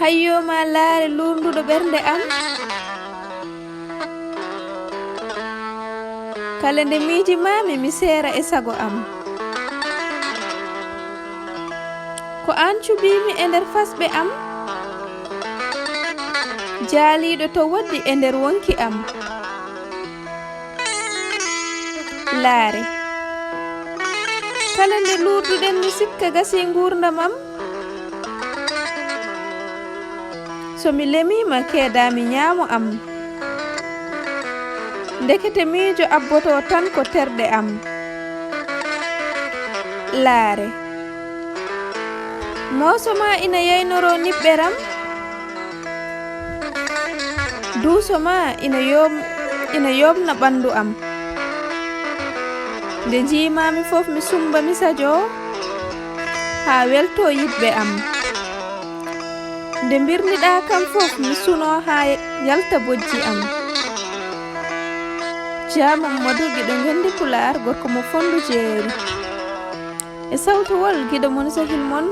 hayyo ma laare lumduɗo ɓernde am kala nde miiji mami mi seera e sago am ko an cubimi e nder fasɓe am jaaliɗo to waddi e nder wonki am laare kala nde lurduɗen mi sikka gasi gurdam am so mi lemima keedami ñaamo am ndekete miijo abboto tan ko terɗe am laare moosoma ina yeynoro niɓɓeram duusoma ina yomna ɓandu am nde jimami fof mi sumba mi sajo ha welto yiɓɓe am nde mbirniɗa kam fof mi suno ha yalta bojji am jamam Mamadou giɗo gendi Pular gorko mo fondu jeeri e sawtowol giɗo mon sehil mon